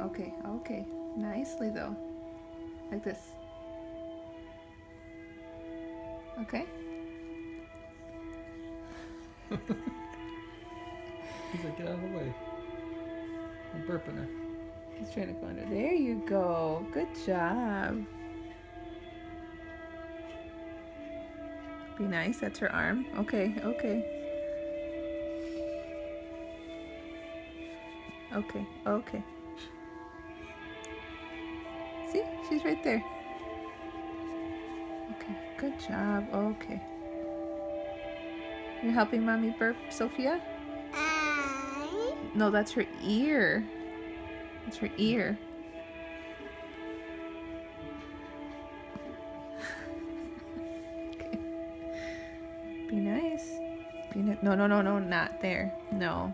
Okay, okay. Nicely though. Like this. Okay. He's like, get out of the way. I'm burping her. He's trying to go under. There you go. Good job. Be nice. That's her arm. Okay, okay. Okay, okay. See? She's right there. Okay, good job. Okay. You're helping mommy burp, Sophia? No, that's her ear. That's her ear. Okay. Be nice. Be no, no, no, no, not there. No.